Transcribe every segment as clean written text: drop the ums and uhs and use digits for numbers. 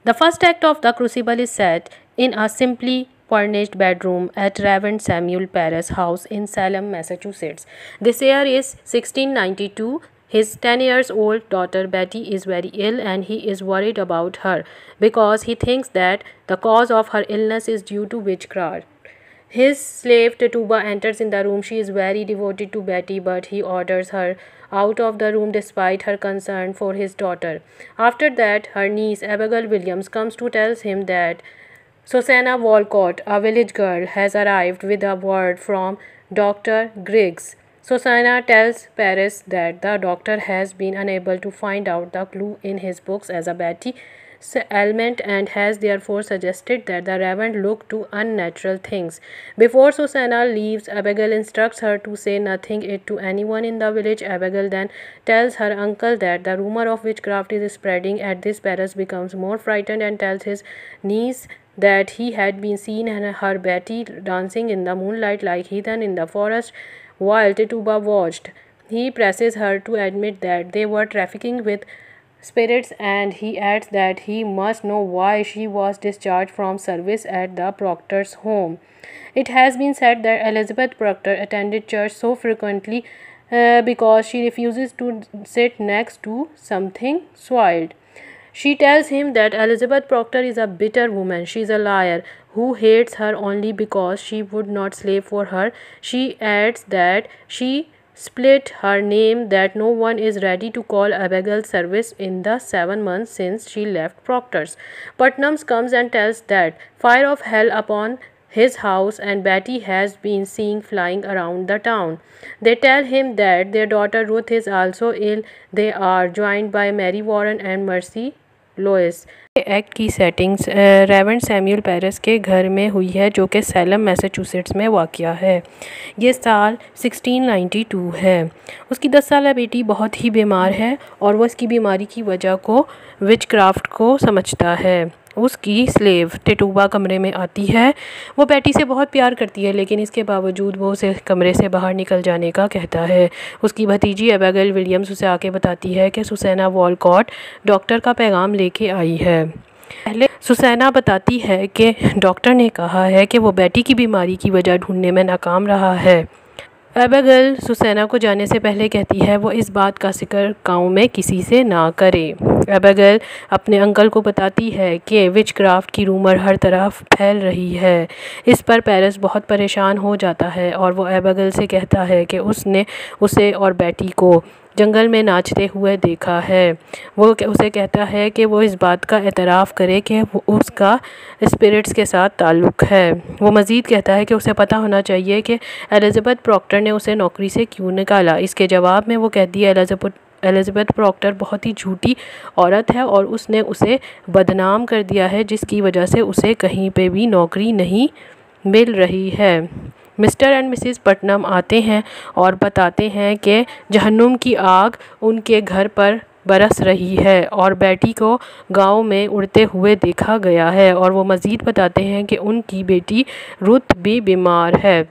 The first act of The Crucible is set in a simply furnished bedroom at Reverend Samuel Parris' house in Salem, Massachusetts. This year is 1692. His 10 years old daughter Betty is very ill and he is worried about her because he thinks that the cause of her illness is due to witchcraft. His slave Tituba enters in the room. She is very devoted to Betty, but he orders her out of the room despite her concern for his daughter. After that, her niece Abigail Williams comes to tell him that Susanna Walcott, a village girl, has arrived with a word from Dr. Griggs. Susanna tells Parris that the doctor has been unable to find out the clue in his books as a Betty ailment and has therefore suggested that the Reverend look to unnatural things. Before Susanna leaves, Abigail instructs her to say nothing it to anyone in the village. Abigail then tells her uncle that the rumor of witchcraft is spreading. At this, Parris becomes more frightened and tells his niece that he had been seen and her Betty dancing in the moonlight like heathen in the forest while Tituba watched. He presses her to admit that they were trafficking with spirits, and he adds that he must know why she was discharged from service at the Proctor's home. It has been said that Elizabeth Proctor attended church so frequently because she refuses to sit next to something soiled. She tells him that Elizabeth Proctor is a bitter woman. She is a liar who hates her only because she would not slave for her. She adds that she split her name, that no one is ready to call Abigail's service in the 7 months since she left Proctor's. Putnam comes and tells that fire of hell upon his house and Betty has been seen flying around the town. They tell him that their daughter Ruth is also ill. They are joined by Mary Warren and Mercy Lewis. Act की settings Reverend Samuel Parris के घर में हुई है जो कि slam Massachusetts में वाक़या है। ये साल 1692 है। उसकी 10 साला बेटी बहुत ही बीमार है और वो इसकी बीमारी की वजह को विचक्राफ्ट को समझता है। उसकी स्लेव टिटूबा कमरे में आती है। वो बेटी से बहुत प्यार करती है लेकिन इसके बावजूद वो उसे कमरे से बाहर निकल जाने का कहता है। उसकी भतीजी एबिगेल विलियम्स उसे आके बताती है कि सुसैना वॉलकॉट डॉक्टर का पैगाम लेके आई है। पहले सुसैना बताती है कि डॉक्टर ने कहा है कि वो बेटी की बीमारी की वजह ढूंढने में नाकाम रहा है। एबिगेल सुसैना को जाने से पहले कहती है वो इस बात का जिक्र गांव में किसी से ना करे। एबिगेल अपने अंकल को बताती है कि विचक्राफ्ट की रूमर हर तरफ फैल रही है। इस पर पैरिस बहुत परेशान हो जाता है और वो एबिगेल से कहता है कि उसने उसे और बेटी को जंगल में नाचते हुए देखा है। वो उसे कहता है कि वो इस बात का एतराफ़ करे कि वो उसका स्पिरिट्स के साथ ताल्लुक़ है। वो मज़ीद कहता है कि उसे पता होना चाहिए कि एलिज़ाबेथ प्रॉक्टर ने उसे नौकरी से क्यों निकाला। इसके जवाब में वो कहती है एलिज़ाबेथ प्रॉक्टर बहुत ही झूठी औरत है और उसने उसे बदनाम कर दिया है जिसकी वजह से उसे कहीं पे भी नौकरी नहीं मिल रही है। मिस्टर एंड मिसेस पटनम आते हैं और बताते हैं कि जहन्नुम की आग उनके घर पर बरस रही है और बेटी को गांव में उड़ते हुए देखा गया है और वो मज़ीद बताते हैं कि उनकी बेटी रुथ भी बीमार है।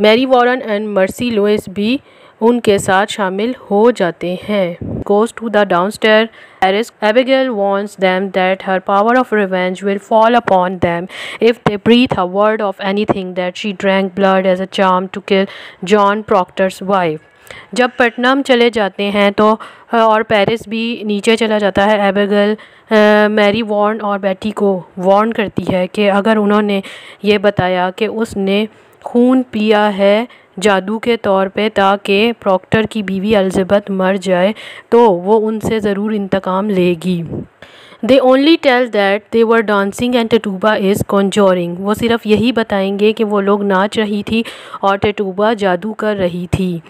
Mary Warren and Mercy Lewis भी उनके साथ शामिल हो जाते हैं। Goes to the downstairs. Abigail warns them that her power of revenge will fall upon them if they breathe a word of anything that she drank blood as a charm to kill John Proctor's wife. जब Putnam चले जाते हैं तो और Paris भी नीचे चला जाता है। एबिगेल मैरी वॉर्न और बेटी को वार्न करती है कि अगर उन्होंने ये बताया कि उसने खून पिया है जादू के तौर पे ताकि प्रॉक्टर की बीवी एलिज़ाबेथ मर जाए तो वो उनसे ज़रूर इंतकाम लेगी। They only tell that they were dancing and Tituba is conjuring. वो सिर्फ यही बताएंगे कि वो लोग नाच रही थी और टिटूबा जादू कर रही थी।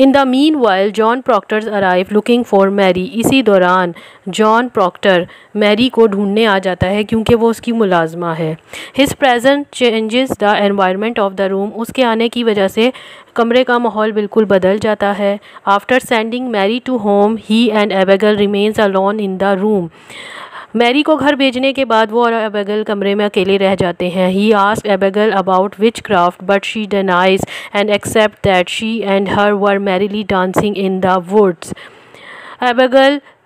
In the meanwhile, John Proctor arrive looking for Mary. इसी दौरान जॉन प्रॉक्टर मैरी को ढूंढने आ जाता है क्योंकि वो उसकी मुलाजमा है। His presence changes the environment of the room. उसके आने की वजह से कमरे का माहौल बिल्कुल बदल जाता है। After sending Mary to home, he and Abigail remains alone in the room. Mary को घर भेजने के बाद वो और एबिगेल कमरे में अकेले रह जाते हैं। He ask Abigail about which craft but she denies and accept that she and her were merrily dancing in the woods. Abigail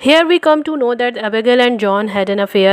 Here we come to know that Abigail and John had an affair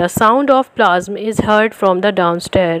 The sound of plasm is heard from the downstairs.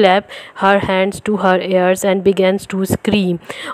clapped her hands to her ears and begins to scream.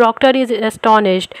Proctor is astonished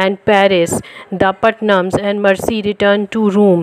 And Paris, the Putnams and Mercy return to room.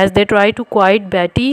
As they try to quiet Betty,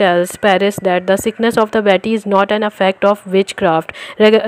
tells Paris that the sickness of the Betty is not an effect of witchcraft.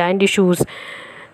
land issues.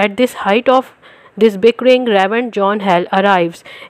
At this height of this bickering, Reverend John Hale arrives.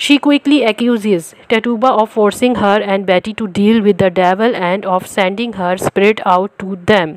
she quickly accuses Tituba of forcing her and Betty to deal with the devil and of sending her spirit out to them.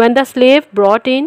When the slave brought in،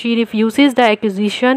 she refuses the accusation،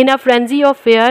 In a frenzy of fear،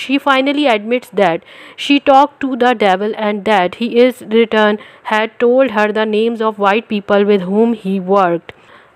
she finally admits that she talked to the devil and that he in return had told her the names of white people with whom he worked.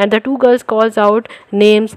and the two girls calls out names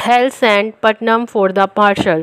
Hal sent Putnam for the marshal،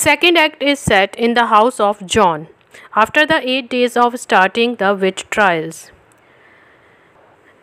Second act is set in the house of John after the 8 days of starting the witch trials.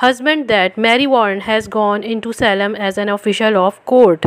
husband that Mary Warren has gone into Salem as an official of court.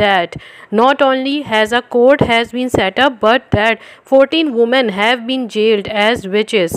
that not only has a court has been set up but that 14 women have been jailed as witches.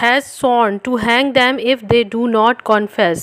has sworn to hang them if they do not confess.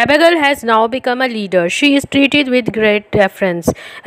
Abigail has now become a leader. She is treated with great deference.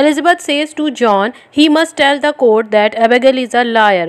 Elizabeth says to John, he must tell the court that Abigail is a liar.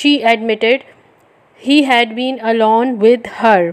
she admitted he had been alone with her.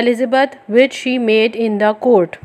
Elizabeth which she made in the court.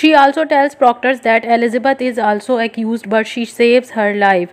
She also tells proctors that Elizabeth is also accused but she saves her life.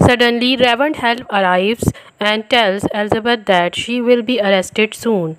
Suddenly, Reverend Hell arrives and tells Elizabeth that she will be arrested soon.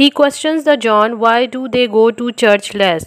He questions the John why do they go to church less.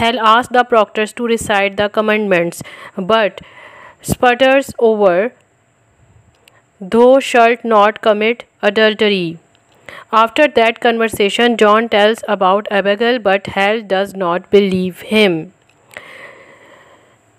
Hell asks the proctors to recite the commandments but sputters over thou shalt not commit adultery. After that conversation, John tells about Abigail but Hell does not believe him.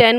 10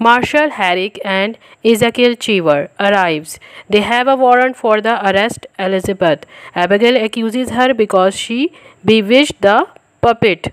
Marshal Herrick and Ezekiel Cheever arrives. They have a warrant for the arrest Elizabeth. Abigail accuses her because she bewitched the puppet.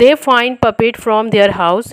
They find puppet from their house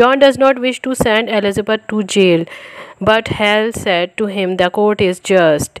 John does not wish to send Elizabeth to jail but Hell said to him the court is just.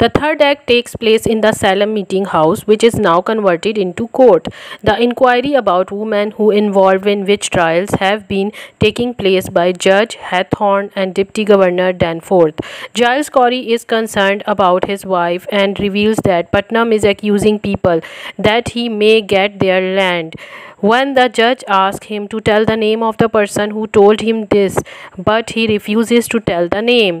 The third act takes place in the Salem meeting house, which is now converted into court. The inquiry about women who involved in witch trials have been taking place by Judge Hathorne and Deputy Governor Danforth. Giles Corey is concerned about his wife and reveals that Putnam is accusing people that he may get their land. When the judge asks him to tell the name of the person who told him this, but he refuses to tell the name.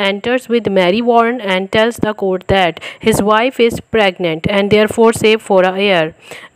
enters with Mary Warren and tells the court that his wife is pregnant and therefore safe for a year.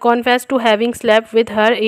confessed to having slept with her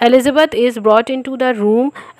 Elizabeth is brought into the room.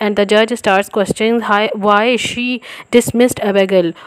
and the judge starts questioning why she dismissed Abigail.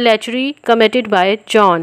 lechery committed by John.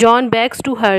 John begs to her.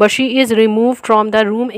But she is removed from the room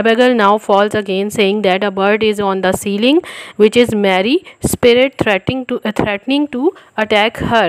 Abigail now falls again saying that a bird is on the ceiling which is Mary spirit threatening to attack her.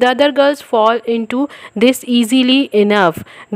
The other girls fall into this easily enough.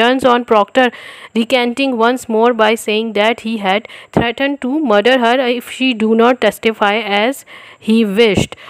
turns on Proctor recanting once more by saying that he had threatened to murder her if she do not testify as he wished.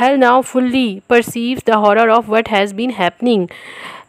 Hal now fully perceives the horror of what has been happening.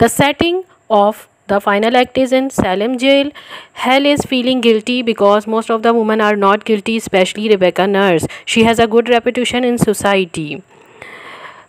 The setting of the final act is in Salem jail. Hal is feeling guilty because most of the women are not guilty, especially Rebecca Nurse. She has a good reputation in society.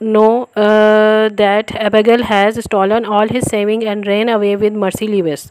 know that Abigail has stolen all his saving and ran away with Mercy Lewis.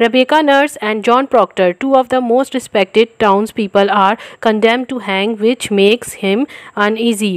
Rebecca Nurse and John Proctor, two of the most respected townspeople, are condemned to hang, which makes him uneasy.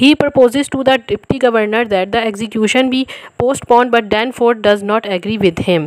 He proposes to the deputy governor that the execution be postponed, but Danforth does not agree with him.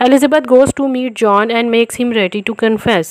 Elizabeth goes to meet John and makes him ready to confess.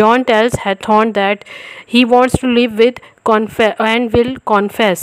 John tells Hathorne that he wants to live with and will confess.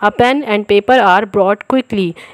A pen and paper are brought quickly.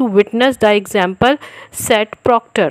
to witness the example set Proctor.